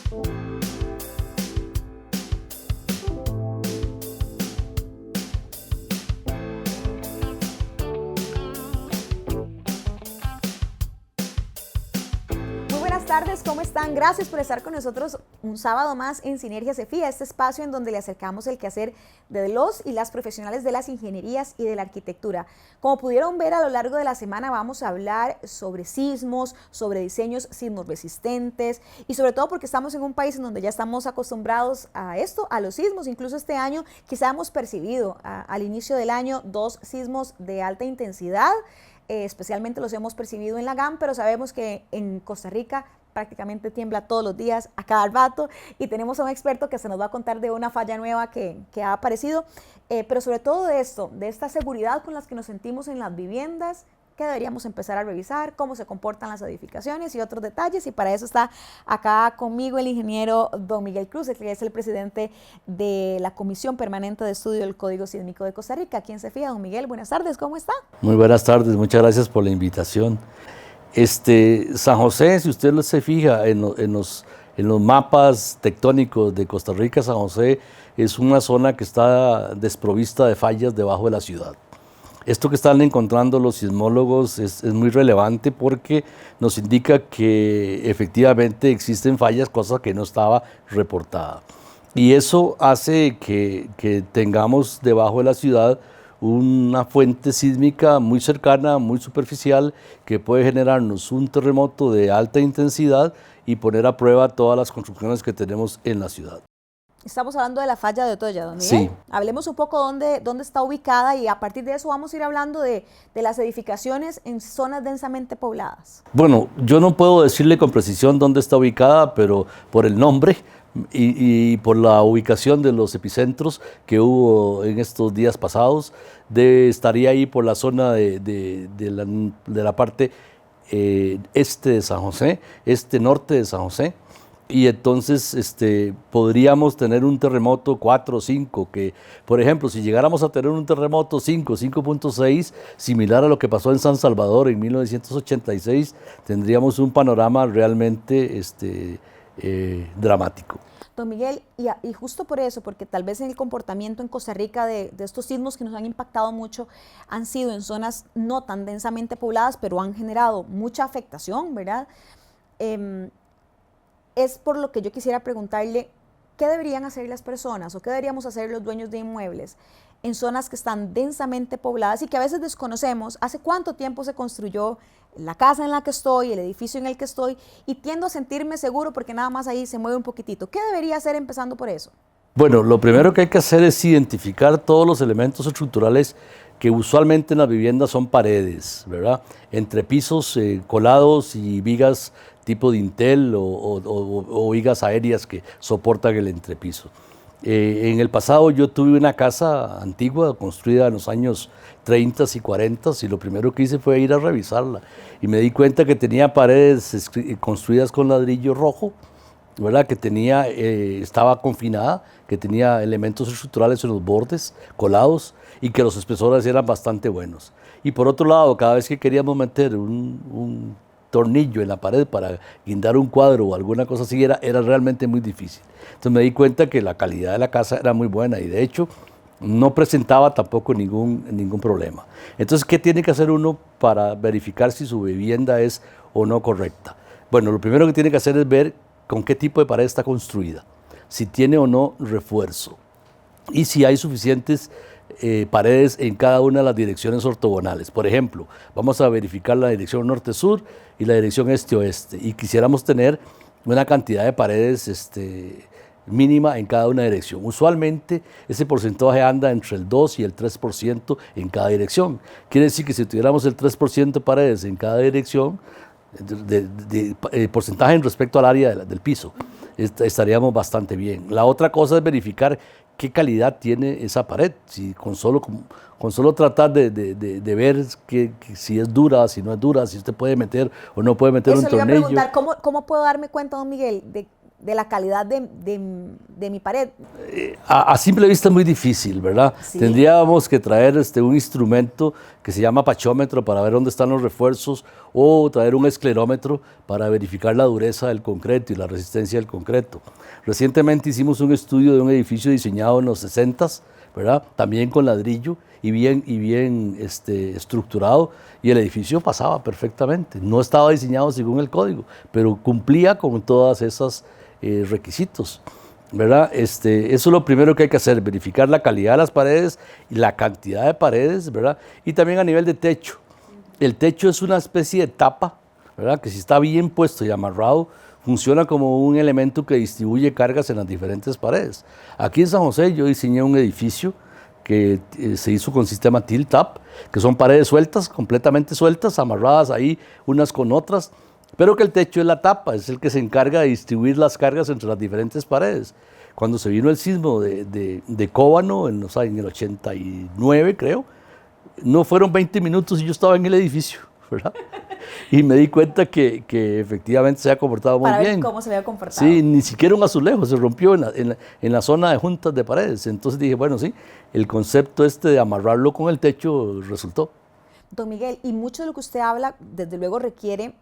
Buenas tardes, ¿cómo están? Gracias por estar con nosotros un sábado más en Sinergia CEFIA, este espacio en donde le acercamos el quehacer de los y las profesionales de las ingenierías y de la arquitectura. Como pudieron ver a lo largo de la semana, vamos a hablar sobre sismos, sobre diseños sismos resistentes y sobre todo porque estamos en un país en donde ya estamos acostumbrados a esto, a los sismos. Incluso este año quizá hemos percibido al inicio del año 2 sismos de alta intensidad. Especialmente los hemos percibido en la GAM, pero sabemos que en Costa Rica prácticamente tiembla todos los días, a cada rato, y tenemos a un experto que se nos va a contar de una falla nueva que ha aparecido, pero sobre todo de esto, de esta seguridad con las que nos sentimos en las viviendas, que deberíamos empezar a revisar, cómo se comportan las edificaciones y otros detalles, y para eso está acá conmigo el ingeniero don Miguel Cruz, que es el presidente de la Comisión Permanente de Estudio del Código Sísmico de Costa Rica. ¿Quién se fía? Don Miguel, buenas tardes, ¿cómo está? Muy buenas tardes, muchas gracias por la invitación. San José, si usted se fija en los mapas tectónicos de Costa Rica, San José es una zona que está desprovista de fallas debajo de la ciudad. Esto que están encontrando los sismólogos es muy relevante porque nos indica que efectivamente existen fallas, cosa que no estaba reportada. Y eso hace que tengamos debajo de la ciudad una fuente sísmica muy cercana, muy superficial, que puede generarnos un terremoto de alta intensidad y poner a prueba todas las construcciones que tenemos en la ciudad. Estamos hablando de la falla de Otoya, don Miguel. Sí. Hablemos un poco dónde está ubicada y a partir de eso vamos a ir hablando de las edificaciones en zonas densamente pobladas. Bueno, yo no puedo decirle con precisión dónde está ubicada, pero por el nombre y por la ubicación de los epicentros que hubo en estos días pasados, estaría ahí por la zona de la parte este de San José, norte de San José. Y entonces podríamos tener un terremoto 4 o 5, que por ejemplo, si llegáramos a tener un terremoto 5.6, similar a lo que pasó en San Salvador en 1986, tendríamos un panorama realmente dramático. Don Miguel, y justo por eso, porque tal vez en el comportamiento en Costa Rica de estos sismos que nos han impactado mucho, han sido en zonas no tan densamente pobladas, pero han generado mucha afectación, ¿verdad? Es por lo que yo quisiera preguntarle, ¿qué deberían hacer las personas o qué deberíamos hacer los dueños de inmuebles en zonas que están densamente pobladas y que a veces desconocemos hace cuánto tiempo se construyó la casa en la que estoy, el edificio en el que estoy, y tiendo a sentirme seguro porque nada más ahí se mueve un poquitito? ¿Qué debería hacer empezando por eso? Bueno, lo primero que hay que hacer es identificar todos los elementos estructurales que usualmente en las viviendas son paredes, ¿verdad? Entre pisos colados y vigas tipo dintel o vigas aéreas que soportan el entrepiso. En el pasado yo tuve una casa antigua construida en los años 30 y 40 y lo primero que hice fue ir a revisarla y me di cuenta que tenía paredes construidas con ladrillo rojo, ¿verdad? Que estaba confinada, que tenía elementos estructurales en los bordes colados y que los espesores eran bastante buenos. Y por otro lado, cada vez que queríamos meter un tornillo en la pared para guindar un cuadro o alguna cosa así, era realmente muy difícil. Entonces me di cuenta que la calidad de la casa era muy buena y de hecho no presentaba tampoco ningún problema. Entonces, ¿qué tiene que hacer uno para verificar si su vivienda es o no correcta? Bueno, lo primero que tiene que hacer es ver con qué tipo de pared está construida, si tiene o no refuerzo y si hay suficientes paredes en cada una de las direcciones ortogonales. Por ejemplo, vamos a verificar la dirección norte-sur y la dirección este-oeste y quisiéramos tener una cantidad de paredes mínima en cada una dirección. Usualmente ese porcentaje anda entre el 2 y el 3% en cada dirección. Quiere decir que si tuviéramos el 3% de paredes en cada dirección, porcentaje en respecto al área del piso, estaríamos bastante bien. La otra cosa es verificar qué calidad tiene esa pared, si con solo tratar de ver si es dura, si no es dura, si usted puede meter o no puede meter un tornillo. Eso le iba a preguntar, ¿cómo puedo darme cuenta, don Miguel, de de la calidad de mi pared. A simple vista es muy difícil, ¿verdad? Sí. Tendríamos que traer un instrumento que se llama pachómetro para ver dónde están los refuerzos, o traer un esclerómetro para verificar la dureza del concreto y la resistencia del concreto. Recientemente hicimos un estudio de un edificio diseñado en los 60s, ¿verdad? También con ladrillo y bien estructurado, y el edificio pasaba perfectamente. No estaba diseñado según el código, pero cumplía con todos esos requisitos, ¿verdad? Eso es lo primero que hay que hacer, verificar la calidad de las paredes y la cantidad de paredes, ¿verdad? Y también a nivel de techo. El techo es una especie de tapa, ¿verdad? Que si está bien puesto y amarrado, funciona como un elemento que distribuye cargas en las diferentes paredes. Aquí en San José yo diseñé un edificio que se hizo con sistema tilt-up, que son paredes sueltas, completamente sueltas, amarradas ahí unas con otras, pero que el techo es la tapa, es el que se encarga de distribuir las cargas entre las diferentes paredes. Cuando se vino el sismo de Cóbano, en el 89 creo, no fueron 20 minutos y yo estaba en el edificio, ¿verdad? Y me di cuenta que efectivamente se había comportado muy bien. Para ver cómo se había comportado. Sí, ni siquiera un azulejo se rompió en la zona de juntas de paredes. Entonces dije, bueno, sí, el concepto de amarrarlo con el techo resultó. Don Miguel, y mucho de lo que usted habla, desde luego requiere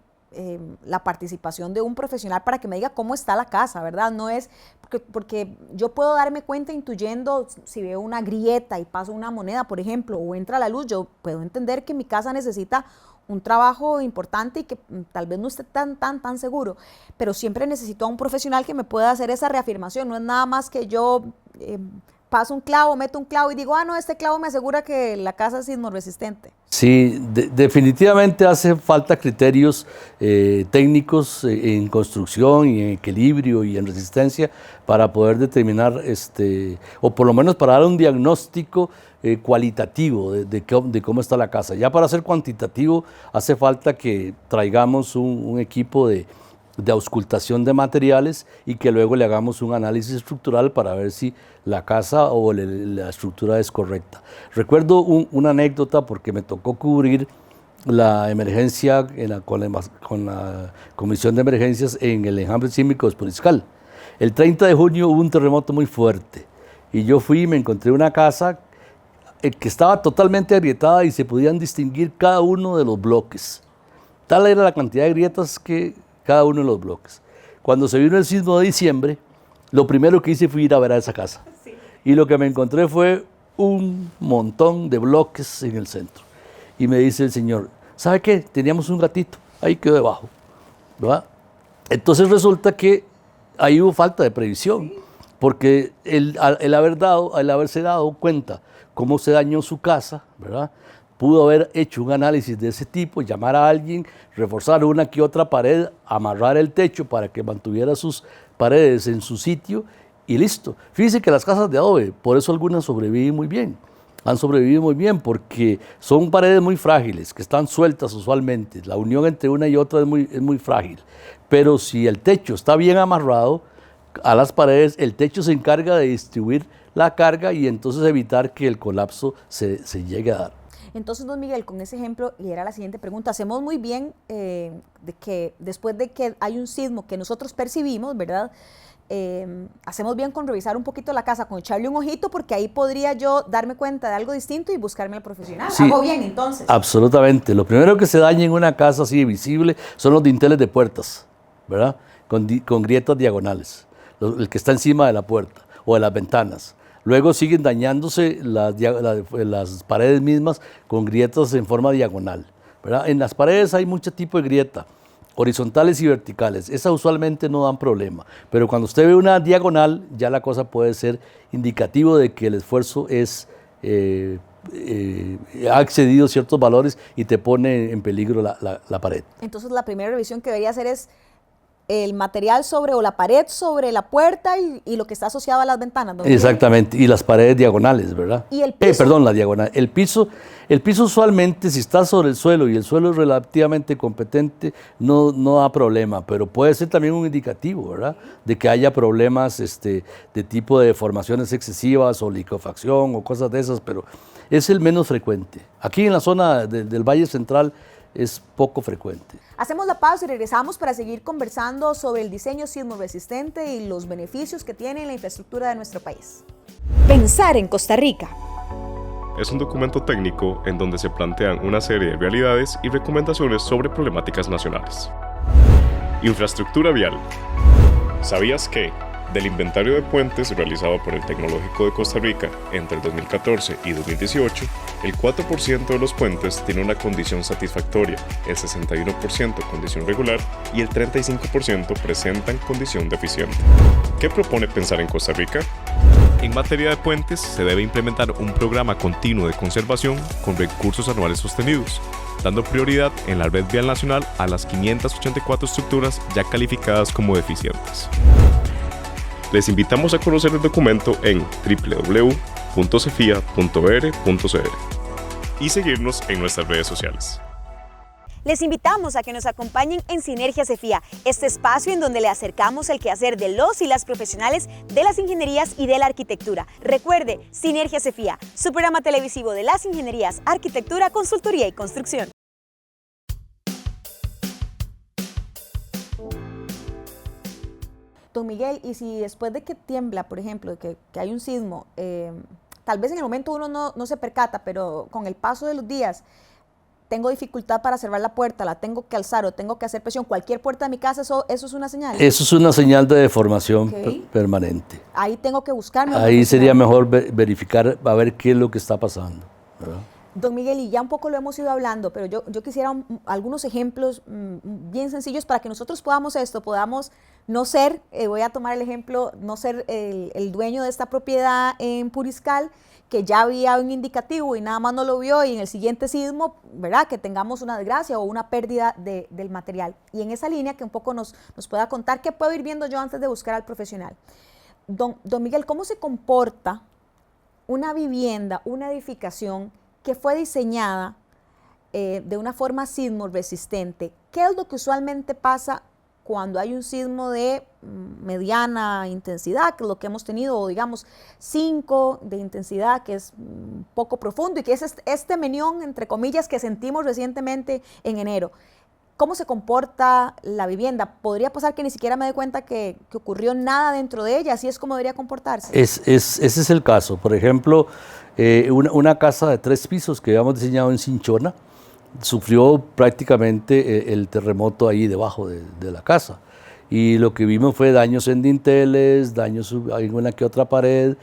la participación de un profesional para que me diga cómo está la casa, ¿verdad? No es porque yo puedo darme cuenta intuyendo, si veo una grieta y paso una moneda, por ejemplo, o entra la luz, yo puedo entender que mi casa necesita un trabajo importante y que tal vez no esté tan seguro, pero siempre necesito a un profesional que me pueda hacer esa reafirmación. No es nada más que yo paso un clavo, meto un clavo y digo, no, este clavo me asegura que la casa es sismo resistente. Sí, definitivamente hace falta criterios técnicos en construcción y en equilibrio y en resistencia para poder determinar, o por lo menos para dar un diagnóstico cualitativo de cómo está la casa. Ya para ser cuantitativo hace falta que traigamos un equipo de auscultación de materiales y que luego le hagamos un análisis estructural para ver si la casa o la estructura es correcta. Recuerdo una anécdota porque me tocó cubrir la emergencia con la Comisión de Emergencias en el enjambre sísmico de Esporizcal. El 30 de junio hubo un terremoto muy fuerte y yo fui y me encontré una casa que estaba totalmente agrietada y se podían distinguir cada uno de los bloques. Tal era la cantidad de grietas que cada uno de los bloques. Cuando se vino el sismo de diciembre, lo primero que hice fue ir a ver a esa casa. Sí. Y lo que me encontré fue un montón de bloques en el centro. Y me dice el señor, ¿sabe qué? Teníamos un gatito, ahí quedó debajo, ¿verdad? Entonces resulta que ahí hubo falta de previsión, sí, porque el haberse dado cuenta cómo se dañó su casa, ¿verdad?, pudo haber hecho un análisis de ese tipo, llamar a alguien, reforzar una que otra pared, amarrar el techo para que mantuviera sus paredes en su sitio y listo. Fíjense que las casas de adobe, por eso algunas sobreviven muy bien, han sobrevivido muy bien porque son paredes muy frágiles, que están sueltas usualmente, la unión entre una y otra es muy frágil, pero si el techo está bien amarrado a las paredes, el techo se encarga de distribuir la carga y entonces evitar que el colapso se llegue a dar. Entonces, don Miguel, con ese ejemplo, y era la siguiente pregunta, hacemos muy bien de que después de que hay un sismo que nosotros percibimos, ¿verdad? Hacemos bien con revisar un poquito la casa, con echarle un ojito, porque ahí podría yo darme cuenta de algo distinto y buscarme al profesional. Sí, hago bien, entonces. Absolutamente. Lo primero que se daña en una casa así visible son los dinteles de puertas, ¿verdad? Con grietas diagonales, el que está encima de la puerta o de las ventanas. Luego siguen dañándose las paredes mismas con grietas en forma diagonal, ¿verdad? En las paredes hay mucho tipo de grieta, horizontales y verticales. Esas usualmente no dan problema, pero cuando usted ve una diagonal, ya la cosa puede ser indicativo de que el esfuerzo ha excedido ciertos valores y te pone en peligro la pared. Entonces la primera revisión que debería hacer es el material o la pared sobre la puerta y lo que está asociado a las ventanas, ¿no? Exactamente, y las paredes diagonales, ¿verdad? ¿Y el piso? Perdón, la diagonal. El piso usualmente, si está sobre el suelo y el suelo es relativamente competente, no da problema, pero puede ser también un indicativo, ¿verdad?, de que haya problemas de tipo de deformaciones excesivas o liquefacción o cosas de esas, pero es el menos frecuente. Aquí en la zona del Valle Central, es poco frecuente. Hacemos la pausa y regresamos para seguir conversando sobre el diseño sismo resistente y los beneficios que tiene en la infraestructura de nuestro país. Pensar en Costa Rica. Es un documento técnico en donde se plantean una serie de realidades y recomendaciones sobre problemáticas nacionales. Infraestructura vial. ¿Sabías que, del inventario de puentes realizado por el Tecnológico de Costa Rica entre el 2014 y 2018, el 4% de los puentes tiene una condición satisfactoria, el 61% condición regular y el 35% presentan condición deficiente? ¿Qué propone Pensar en Costa Rica? En materia de puentes, se debe implementar un programa continuo de conservación con recursos anuales sostenidos, dando prioridad en la red vial nacional a las 584 estructuras ya calificadas como deficientes. Les invitamos a conocer el documento en www.cefia.br.cr y seguirnos en nuestras redes sociales. Les invitamos a que nos acompañen en Sinergia Cefía, este espacio en donde le acercamos el quehacer de los y las profesionales de las ingenierías y de la arquitectura. Recuerde, Sinergia Cefía, su programa televisivo de las ingenierías, arquitectura, consultoría y construcción. Don Miguel, y si después de que tiembla, por ejemplo, que hay un sismo, tal vez en el momento uno no se percata, pero con el paso de los días, tengo dificultad para cerrar la puerta, la tengo que alzar o tengo que hacer presión, cualquier puerta de mi casa, ¿eso es una señal? Eso es una señal de deformación permanente. Ahí tengo que buscarme. Ahí sería mejor verificar, a ver qué es lo que está pasando, ¿verdad? Don Miguel, y ya un poco lo hemos ido hablando, pero yo quisiera algunos ejemplos bien sencillos para que nosotros podamos no ser, voy a tomar el ejemplo, no ser el dueño de esta propiedad en Puriscal, que ya había un indicativo y nada más no lo vio y en el siguiente sismo, ¿verdad?, que tengamos una desgracia o una pérdida del material. Y en esa línea que un poco nos pueda contar qué puedo ir viendo yo antes de buscar al profesional. Don Miguel, ¿cómo se comporta una vivienda, una edificación que fue diseñada de una forma sismo resistente? ¿Qué es lo que usualmente pasa cuando hay un sismo de mediana intensidad, que es lo que hemos tenido, o digamos 5 de intensidad, que es poco profundo y que es este menión, entre comillas, que sentimos recientemente en enero? ¿Cómo se comporta la vivienda? ¿Podría pasar que ni siquiera me dé cuenta que ocurrió nada dentro de ella? ¿Así es como debería comportarse? Ese es el caso. Por ejemplo, una casa de 3 pisos que habíamos diseñado en Cinchona sufrió prácticamente el terremoto ahí debajo de la casa. Y lo que vimos fue daños en dinteles, daños en una que otra pared,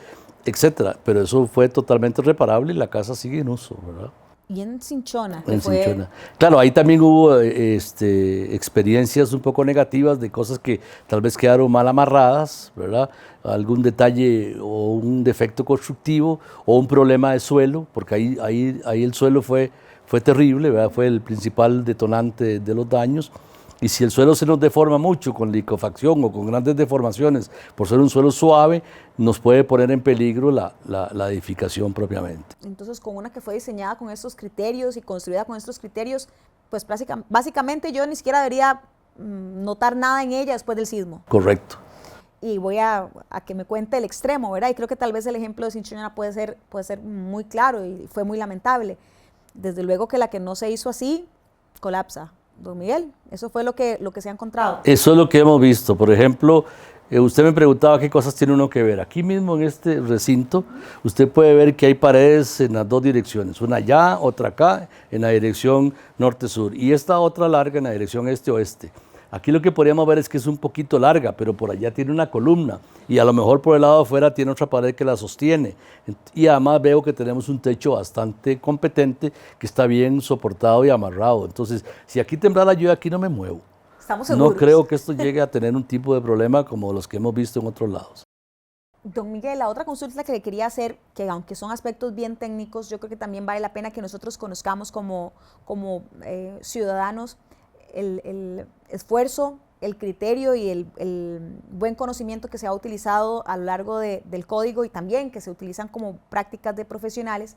etcétera. Pero eso fue totalmente reparable y la casa sigue en uso, ¿verdad? Y en Cinchona. Cinchona. Claro, ahí también hubo experiencias un poco negativas de cosas que tal vez quedaron mal amarradas, ¿verdad? Algún detalle o un defecto constructivo o un problema de suelo, porque ahí el suelo fue terrible, ¿verdad? Fue el principal detonante de los daños. Y si el suelo se nos deforma mucho con liquefacción o con grandes deformaciones por ser un suelo suave, nos puede poner en peligro la edificación propiamente. Entonces, con una que fue diseñada con estos criterios y construida con estos criterios, pues básicamente yo ni siquiera debería notar nada en ella después del sismo. Correcto. Y voy a que me cuente el extremo, ¿verdad? Y creo que tal vez el ejemplo de Cinchona puede ser muy claro y fue muy lamentable. Desde luego que la que no se hizo así, colapsa. Don Miguel, eso fue lo que se ha encontrado. Eso es lo que hemos visto. Por ejemplo, usted me preguntaba qué cosas tiene uno que ver. Aquí mismo en este recinto, usted puede ver que hay paredes en las 2 direcciones. Una allá, otra acá, en la dirección norte-sur. Y esta otra larga en la dirección este-oeste. Aquí lo que podríamos ver es que es un poquito larga, pero por allá tiene una columna y a lo mejor por el lado de afuera tiene otra pared que la sostiene. Y además veo que tenemos un techo bastante competente que está bien soportado y amarrado. Entonces, si aquí temblara yo aquí no me muevo. Estamos seguros. No creo que esto llegue a tener un tipo de problema como los que hemos visto en otros lados. Don Miguel, la otra consulta que le quería hacer, que aunque son aspectos bien técnicos, yo creo que también vale la pena que nosotros conozcamos como ciudadanos el esfuerzo, el criterio y el buen conocimiento que se ha utilizado a lo largo del código y también que se utilizan como prácticas de profesionales,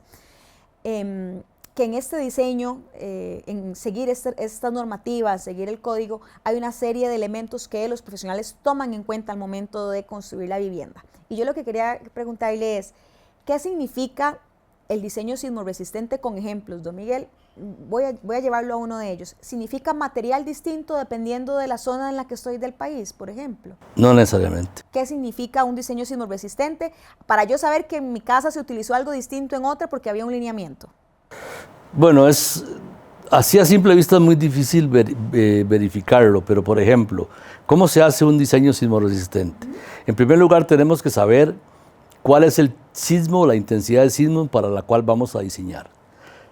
que en este diseño, en seguir estas normativas, seguir el código, hay una serie de elementos que los profesionales toman en cuenta al momento de construir la vivienda. Y yo lo que quería preguntarle es, ¿qué significa el diseño sismo resistente con ejemplos, don Miguel? voy a llevarlo a uno de ellos, ¿significa material distinto dependiendo de la zona en la que estoy del país, por ejemplo? No necesariamente. ¿Qué significa un diseño sismorresistente? Para yo saber que en mi casa se utilizó algo distinto en otra porque había un lineamiento. Bueno, así a simple vista es muy difícil verificarlo, pero por ejemplo, ¿cómo se hace un diseño sismorresistente? En primer lugar, tenemos que saber cuál es el sismo, la intensidad del sismo para la cual vamos a diseñar.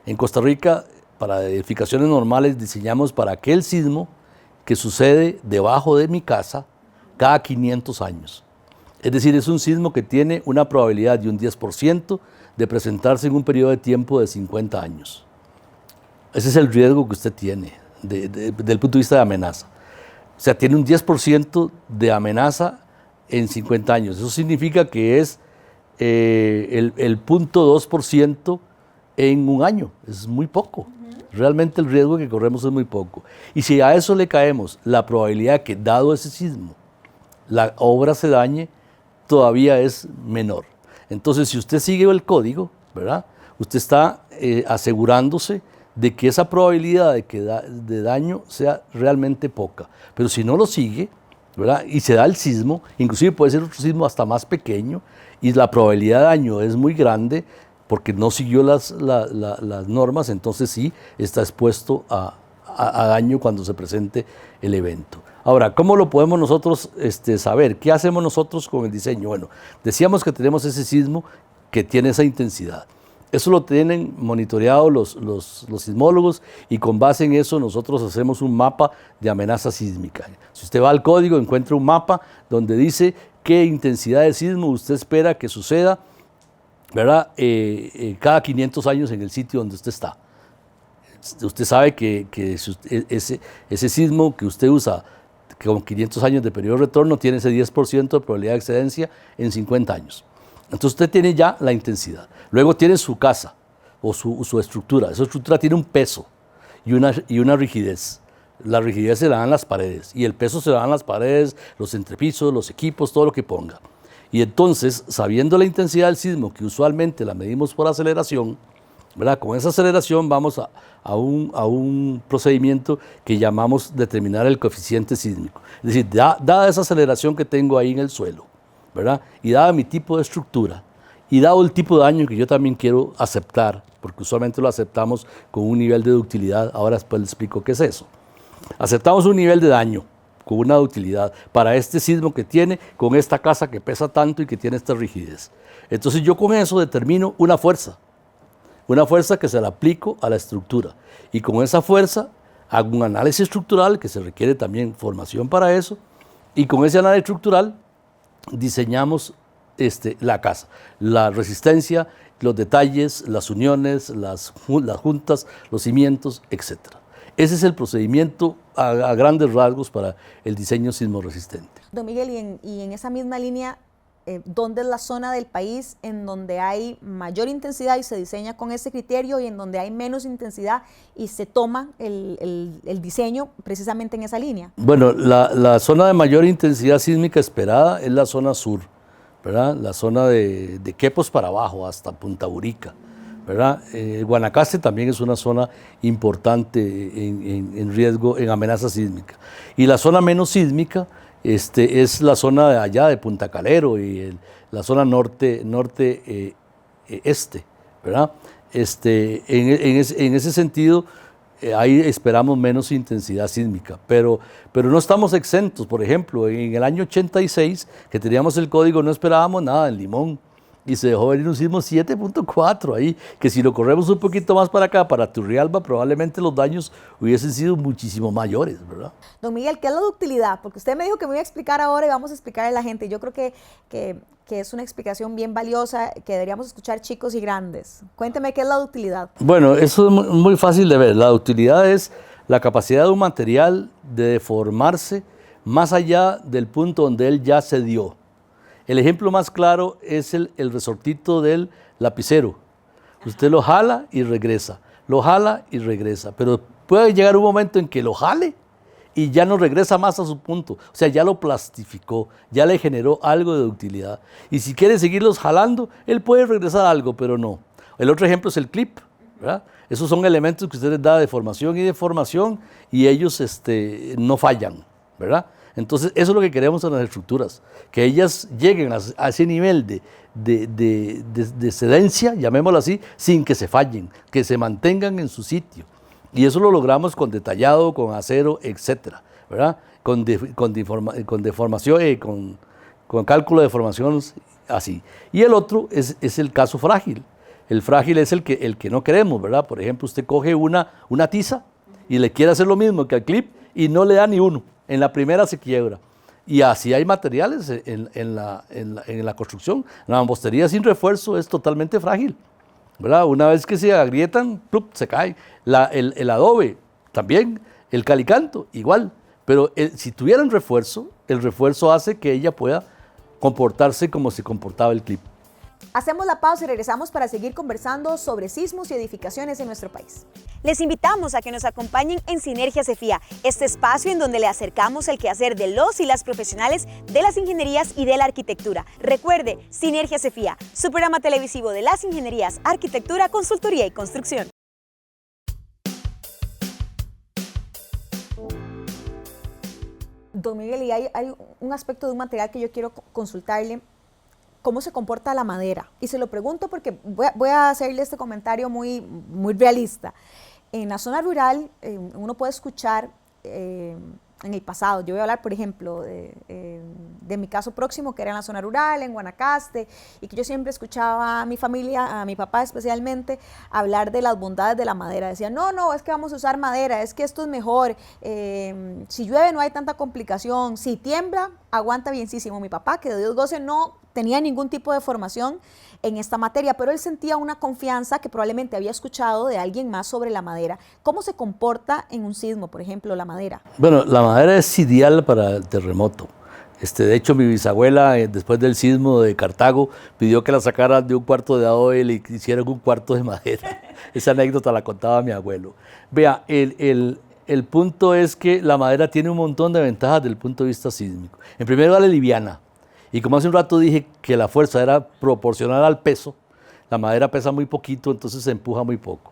En Costa Rica, para edificaciones normales, diseñamos para aquel sismo que sucede debajo de mi casa cada 500 años. Es decir, es un sismo que tiene una probabilidad de un 10% de presentarse en un periodo de tiempo de 50 años. Ese es el riesgo que usted tiene desde el punto de vista de amenaza. O sea, tiene un 10% de amenaza en 50 años. Eso significa que es el 0.2% en un año. Es muy poco. Realmente el riesgo que corremos es muy poco. Y si a eso le caemos la probabilidad que, dado ese sismo, la obra se dañe, todavía es menor. Entonces, si usted sigue el código, ¿verdad?, usted está asegurándose de que esa probabilidad de daño sea realmente poca. Pero si no lo sigue, ¿verdad?, y se da el sismo, inclusive puede ser otro sismo hasta más pequeño, y la probabilidad de daño es muy grande porque no siguió las normas, entonces sí está expuesto a daño cuando se presente el evento. Ahora, ¿cómo lo podemos nosotros saber? ¿Qué hacemos nosotros con el diseño? Bueno, decíamos que tenemos ese sismo que tiene esa intensidad. Eso lo tienen monitoreado los sismólogos y con base en eso nosotros hacemos un mapa de amenaza sísmica. Si usted va al código, encuentra un mapa donde dice qué intensidad de sismo usted espera que suceda, ¿verdad?, cada 500 años en el sitio donde usted está. Usted sabe que ese sismo que usted usa con 500 años de periodo de retorno tiene ese 10% de probabilidad de excedencia en 50 años. Entonces usted tiene ya la intensidad. Luego tiene su casa o su estructura. Esa estructura tiene un peso y una rigidez. La rigidez se la dan las paredes y el peso se la dan las paredes, los entrepisos, los equipos, todo lo que ponga. Y entonces, sabiendo la intensidad del sismo, que usualmente la medimos por aceleración, ¿verdad?, con esa aceleración vamos a un procedimiento que llamamos determinar el coeficiente sísmico. Es decir, dada esa aceleración que tengo ahí en el suelo, ¿verdad?, y dada mi tipo de estructura, y dado el tipo de daño que yo también quiero aceptar, porque usualmente lo aceptamos con un nivel de ductilidad, ahora después les explico qué es eso. Aceptamos un nivel de daño con una ductilidad para este sismo que tiene, con esta casa que pesa tanto y que tiene esta rigidez. Entonces yo con eso determino una fuerza que se la aplico a la estructura. Y con esa fuerza hago un análisis estructural, que se requiere también formación para eso, y con ese análisis estructural diseñamos la casa, la resistencia, los detalles, las uniones, las juntas, los cimientos, etc. Ese es el procedimiento a grandes rasgos para el diseño sismorresistente. Don Miguel, y en esa misma línea, ¿dónde es la zona del país en donde hay mayor intensidad y se diseña con ese criterio y en donde hay menos intensidad y se toma el diseño precisamente en esa línea? Bueno, la zona de mayor intensidad sísmica esperada es la zona sur, ¿verdad?, la zona de Quepos para abajo hasta Punta Burica, ¿verdad? Guanacaste también es una zona importante en riesgo, en amenaza sísmica. Y la zona menos sísmica es la zona de allá de Punta Calero y la zona norte-este, ¿verdad? En ese sentido, ahí esperamos menos intensidad sísmica, pero no estamos exentos. Por ejemplo, en el año 86, que teníamos el código, no esperábamos nada en Limón, y se dejó venir un sismo 7.4 ahí, que si lo corremos un poquito más para acá, para Turrialba, probablemente los daños hubiesen sido muchísimo mayores, ¿verdad? Don Miguel, ¿qué es la ductilidad? Porque usted me dijo que me iba a explicar ahora y vamos a explicarle a la gente. Yo creo que es una explicación bien valiosa que deberíamos escuchar chicos y grandes. Cuénteme qué es la ductilidad. Bueno, eso es muy fácil de ver. La ductilidad es la capacidad de un material de deformarse más allá del punto donde él ya se dio. El ejemplo más claro es el resortito del lapicero. Usted lo jala y regresa, lo jala y regresa, pero puede llegar un momento en que lo jale y ya no regresa más a su punto. O sea, ya lo plastificó, ya le generó algo de ductilidad. Y si quiere seguirlos jalando, él puede regresar algo, pero no. El otro ejemplo es el clip. ¿verdad? Esos son elementos que usted les da de formación y de formación y ellos no fallan, ¿verdad? Entonces, eso es lo que queremos en las estructuras, que ellas lleguen a ese nivel de excedencia, llamémoslo así, sin que se fallen, que se mantengan en su sitio. Y eso lo logramos con detallado, con acero, etcétera, ¿verdad? Con deformación, con cálculo de deformaciones, así. Y el otro es el caso frágil. El frágil es el que no queremos, ¿verdad? Por ejemplo, usted coge una tiza y le quiere hacer lo mismo que al clip y no le da ni uno. En la primera se quiebra. Y así hay materiales en la construcción. La mampostería sin refuerzo es totalmente frágil, ¿verdad? Una vez que se agrietan, ¡plup!, se cae. El adobe también, el calicanto igual. Pero si tuvieran refuerzo, el refuerzo hace que ella pueda comportarse como se comportaba el clip. Hacemos la pausa y regresamos para seguir conversando sobre sismos y edificaciones en nuestro país. Les invitamos a que nos acompañen en Sinergia Cefía, este espacio en donde le acercamos el quehacer de los y las profesionales de las ingenierías y de la arquitectura. Recuerde, Sinergia Cefía, su programa televisivo de las ingenierías, arquitectura, consultoría y construcción. Don Miguel, y hay un aspecto de un material que yo quiero consultarle. ¿Cómo se comporta la madera? Y se lo pregunto porque voy a hacerle este comentario muy realista. En la zona rural, uno puede escuchar en el pasado, yo voy a hablar, por ejemplo, de mi caso próximo, que era en la zona rural, en Guanacaste, y que yo siempre escuchaba a mi familia, a mi papá especialmente, hablar de las bondades de la madera. Decían, no, es que vamos a usar madera, es que esto es mejor, si llueve no hay tanta complicación, si tiembla, aguanta bienísimo. Mi papá, que de Dios goce, no tenía ningún tipo de formación en esta materia, pero él sentía una confianza que probablemente había escuchado de alguien más sobre la madera. ¿Cómo se comporta en un sismo, por ejemplo, la madera? Bueno, la madera es ideal para el terremoto. De hecho, mi bisabuela, después del sismo de Cartago, pidió que la sacaran de un cuarto de adobe y le hicieran un cuarto de madera. Esa anécdota la contaba mi abuelo. Vea, el punto es que la madera tiene un montón de ventajas desde el punto de vista sísmico. En primer lugar, es liviana. Y como hace un rato dije que la fuerza era proporcional al peso, la madera pesa muy poquito, entonces se empuja muy poco.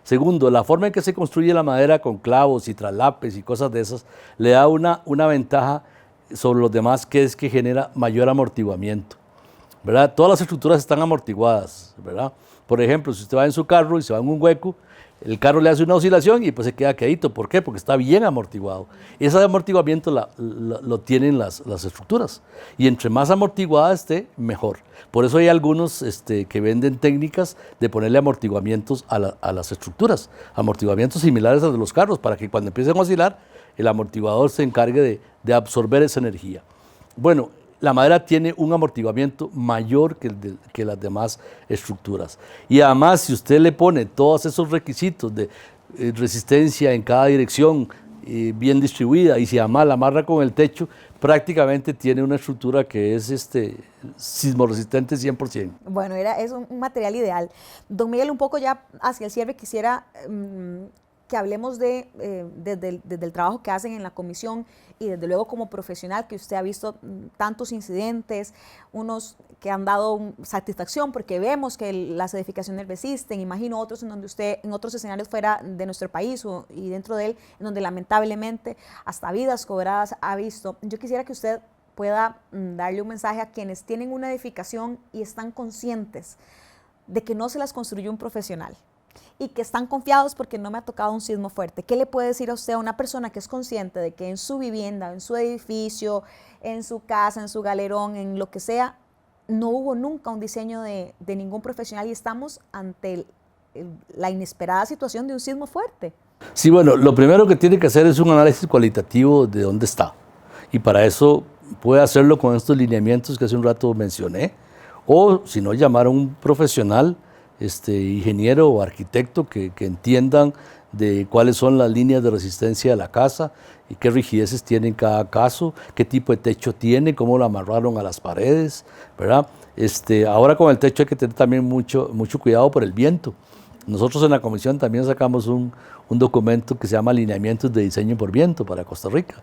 Segundo, la forma en que se construye la madera con clavos y traslapes y cosas de esas, le da una ventaja sobre los demás, que es que genera mayor amortiguamiento, ¿verdad? Todas las estructuras están amortiguadas, ¿verdad? Por ejemplo, si usted va en su carro y se va en un hueco, el carro le hace una oscilación y pues se queda quedito. ¿Por qué? Porque está bien amortiguado. Ese amortiguamiento lo tienen las estructuras. Y entre más amortiguada esté, mejor. Por eso hay algunos que venden técnicas de ponerle amortiguamientos a las estructuras. Amortiguamientos similares a los de los carros, para que cuando empiecen a oscilar, el amortiguador se encargue de absorber esa energía. Bueno, la madera tiene un amortiguamiento mayor que las demás estructuras. Y además, si usted le pone todos esos requisitos de resistencia en cada dirección, bien distribuida, y si además la amarra con el techo, prácticamente tiene una estructura que es sismoresistente 100%. Bueno, es un material ideal. Don Miguel, un poco ya hacia el cierre quisiera que hablemos desde el trabajo que hacen en la comisión y desde luego como profesional, que usted ha visto tantos incidentes, unos que han dado satisfacción porque vemos que las edificaciones resisten, imagino otros en donde usted, en otros escenarios fuera de nuestro país y dentro de él, en donde lamentablemente hasta vidas cobradas ha visto. Yo quisiera que usted pueda darle un mensaje a quienes tienen una edificación y están conscientes de que no se las construyó un profesional y que están confiados porque no me ha tocado un sismo fuerte. ¿Qué le puede decir a usted a una persona que es consciente de que en su vivienda, en su edificio, en su casa, en su galerón, en lo que sea, no hubo nunca un diseño de ningún profesional y estamos ante la inesperada situación de un sismo fuerte? Sí, bueno, lo primero que tiene que hacer es un análisis cualitativo de dónde está. Y para eso puede hacerlo con estos lineamientos que hace un rato mencioné, o si no, llamar a un profesional, ingeniero o arquitecto que entiendan de cuáles son las líneas de resistencia de la casa y qué rigideces tiene en cada caso, qué tipo de techo tiene, cómo lo amarraron a las paredes, ¿verdad? Ahora con el techo hay que tener también mucho cuidado por el viento. Nosotros en la comisión también sacamos un documento que se llama Lineamientos de Diseño por Viento para Costa Rica.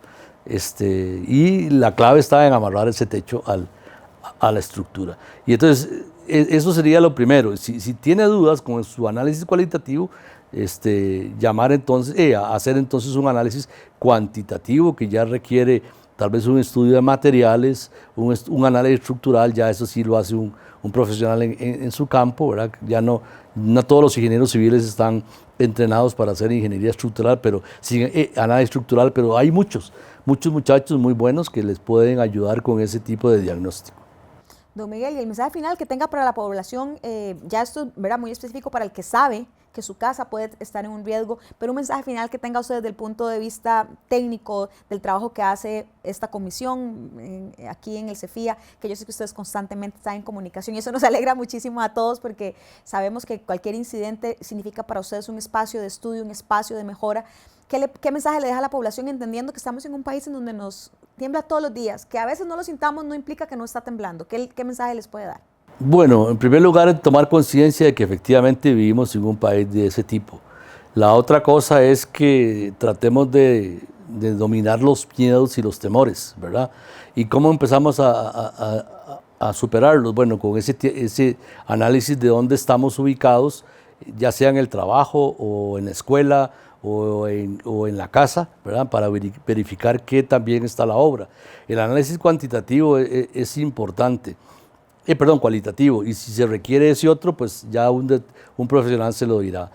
Y la clave está en amarrar ese techo a la estructura. Y entonces, eso sería lo primero. Si tiene dudas con su análisis cualitativo, llamar entonces, hacer entonces un análisis cuantitativo que ya requiere tal vez un estudio de materiales, un análisis estructural, ya eso sí lo hace un profesional en su campo, ¿verdad? Ya no todos los ingenieros civiles están entrenados para hacer ingeniería estructural, pero sí, análisis estructural, pero hay muchos muchachos muy buenos que les pueden ayudar con ese tipo de diagnóstico. Don Miguel, y el mensaje final que tenga para la población, ya esto, ¿verdad?, muy específico para el que sabe que su casa puede estar en un riesgo, pero un mensaje final que tenga usted desde el punto de vista técnico del trabajo que hace esta comisión aquí en el CEFIA, que yo sé que ustedes constantemente están en comunicación y eso nos alegra muchísimo a todos porque sabemos que cualquier incidente significa para ustedes un espacio de estudio, un espacio de mejora. ¿Qué mensaje le deja a la población entendiendo que estamos en un país en donde nos tiembla todos los días? Que a veces no lo sintamos no implica que no está temblando. ¿Qué mensaje les puede dar? Bueno, en primer lugar, tomar conciencia de que efectivamente vivimos en un país de ese tipo. La otra cosa es que tratemos de dominar los miedos y los temores, ¿verdad? ¿Y cómo empezamos a superarlos? Bueno, con ese análisis de dónde estamos ubicados, ya sea en el trabajo o en la escuela o en la casa, ¿verdad? Para verificar qué también está la obra. El análisis cuantitativo es importante. Cualitativo, y si se requiere ese otro, pues ya un profesional se lo dirá.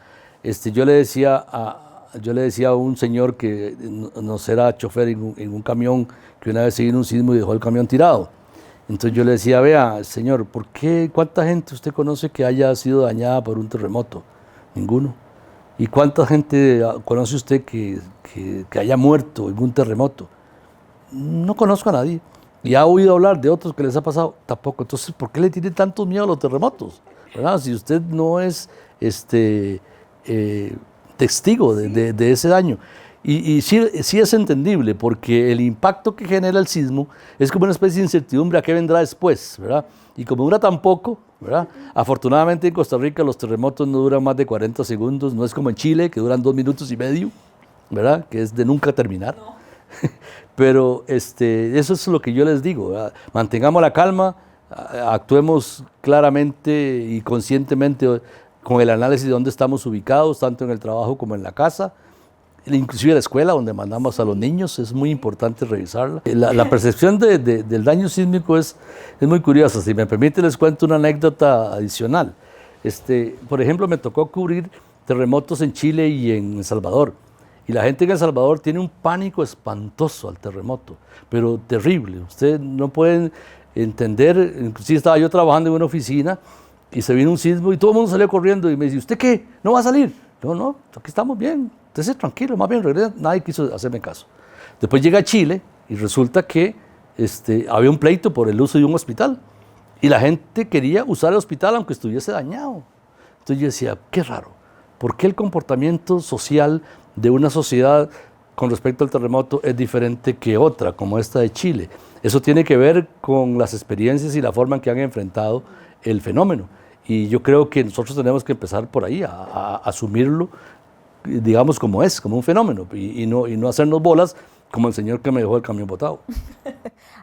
Yo le decía a un señor que nos era chofer en un camión, que una vez se vino un sismo y dejó el camión tirado. Entonces yo le decía, vea, señor, ¿cuánta gente usted conoce que haya sido dañada por un terremoto? Ninguno. ¿Y cuánta gente conoce usted que haya muerto en un terremoto? No conozco a nadie. ¿Y ha oído hablar de otros que les ha pasado? Tampoco. Entonces, ¿por qué le tiene tanto miedo a los terremotos? ¿Verdad? Si usted no es testigo de ese daño. Y sí es entendible, porque el impacto que genera el sismo es como una especie de incertidumbre a qué vendrá después, ¿verdad? Y como dura tan poco, ¿verdad? Afortunadamente en Costa Rica los terremotos no duran más de 40 segundos, no es como en Chile, que duran 2 minutos y medio, ¿verdad? Que es de nunca terminar. No. Pero eso es lo que yo les digo, ¿verdad? Mantengamos la calma, actuemos claramente y conscientemente con el análisis de dónde estamos ubicados, tanto en el trabajo como en la casa, inclusive la escuela donde mandamos a los niños, es muy importante revisarla. La percepción del daño sísmico es muy curiosa. Si me permite, les cuento una anécdota adicional. Por ejemplo, me tocó cubrir terremotos en Chile y en El Salvador. Y la gente en El Salvador tiene un pánico espantoso al terremoto, pero terrible. Ustedes no pueden entender. Inclusive estaba yo trabajando en una oficina y se vino un sismo y todo el mundo salió corriendo y me dice, ¿usted qué? ¿No va a salir? No, aquí estamos bien. Entonces, tranquilo, más bien regresa. Nadie quiso hacerme caso. Después llega a Chile y resulta que había un pleito por el uso de un hospital y la gente quería usar el hospital aunque estuviese dañado. Entonces yo decía, qué raro. ¿Por qué el comportamiento social de una sociedad con respecto al terremoto es diferente que otra, como esta de Chile? Eso tiene que ver con las experiencias y la forma en que han enfrentado el fenómeno. Y yo creo que nosotros tenemos que empezar por ahí, a asumirlo, digamos, como un fenómeno, y no hacernos bolas como el señor que me dejó el camión botado.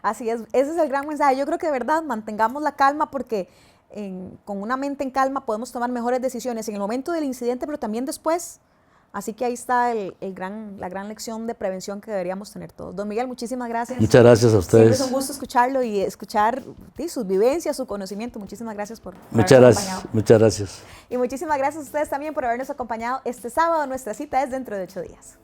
Así es, ese es el gran mensaje. Yo creo que de verdad mantengamos la calma porque con una mente en calma podemos tomar mejores decisiones en el momento del incidente, pero también después. Así que ahí está la gran lección de prevención que deberíamos tener todos. Don Miguel, muchísimas gracias. Muchas gracias a ustedes. Siempre es un gusto escucharlo y escuchar sus vivencias, su conocimiento. Muchísimas gracias por Muchas gracias. Muchas gracias. Y muchísimas gracias a ustedes también por habernos acompañado este sábado. Nuestra cita es dentro de 8 días.